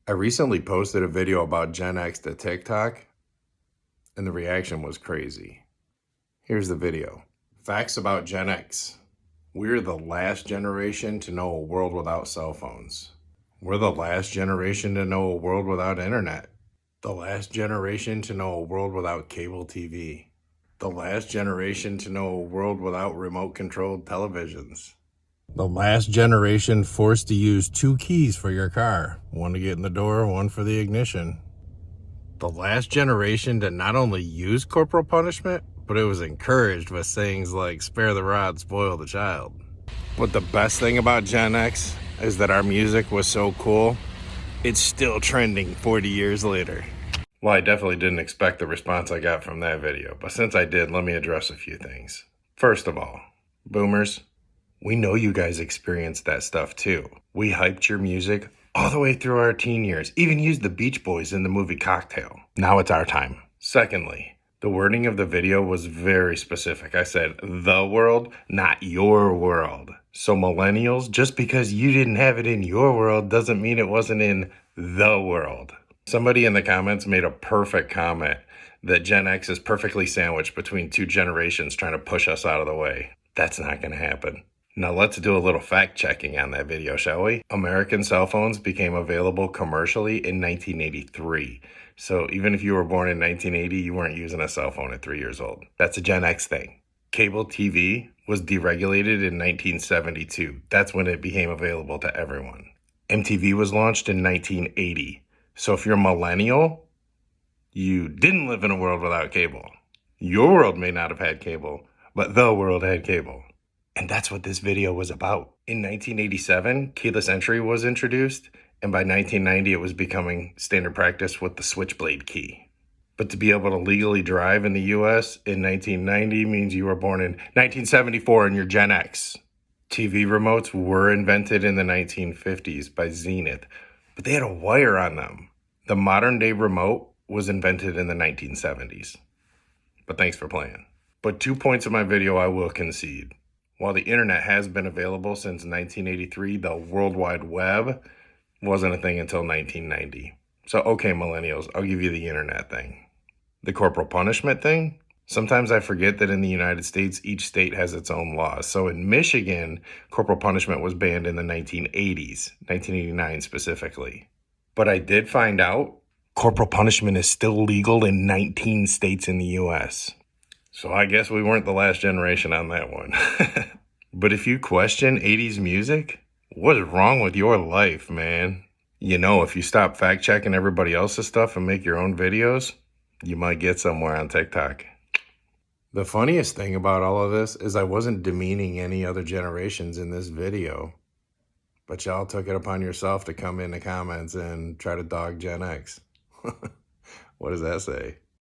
I recently posted a video about Gen X to TikTok, and the reaction was crazy. Here's the video. Facts about Gen X. We're the last generation to know a world without cell phones. We're the last generation to know a world without internet. The last generation to know a world without cable TV. The last generation to know a world without remote-controlled televisions. The last generation forced to use 2 keys for your car, one to get in the door, one for the ignition. The last generation to not only use corporal punishment, but it was encouraged with sayings like, spare the rod, spoil the child. But the best thing about Gen X is that our music was so cool, it's still trending 40 years later. Well, I definitely didn't expect the response I got from that video, but since I did, let me address a few things. First of all, boomers, we know you guys experienced that stuff too. We hyped your music all the way through our teen years, even used the Beach Boys in the movie Cocktail. Now it's our time. Secondly, the wording of the video was very specific. I said, the world, not your world. So millennials, just because you didn't have it in your world doesn't mean it wasn't in the world. Somebody in the comments made a perfect comment that Gen X is perfectly sandwiched between 2 generations trying to push us out of the way. That's not going to happen. Now let's do a little fact checking on that video, shall we? American cell phones became available commercially in 1983. So even if you were born in 1980, you weren't using a cell phone at 3 years old. That's a Gen X thing. Cable TV was deregulated in 1972. That's when it became available to everyone. MTV was launched in 1980. So if you're a millennial, you didn't live in a world without cable. Your world may not have had cable, but the world had cable. And that's what this video was about. In 1987, keyless entry was introduced, and by 1990, it was becoming standard practice with the switchblade key. But to be able to legally drive in the US in 1990 means you were born in 1974 and you're Gen X. TV remotes were invented in the 1950s by Zenith, but they had a wire on them. The modern day remote was invented in the 1970s. But thanks for playing. But 2 points of my video I will concede. While the internet has been available since 1983, the World Wide Web wasn't a thing until 1990. So okay, millennials, I'll give you the internet thing. The corporal punishment thing? Sometimes I forget that in the United States, each state has its own laws. So in Michigan, corporal punishment was banned in the 1980s, 1989 specifically. But I did find out corporal punishment is still legal in 19 states in the US. So I guess we weren't the last generation on that one. But if you question 80s music, what is wrong with your life, man? You know, if you stop fact checking everybody else's stuff and make your own videos, you might get somewhere on TikTok. The funniest thing about all of this is I wasn't demeaning any other generations in this video, but y'all took it upon yourself to come in the comments and try to dog Gen X. What does that say?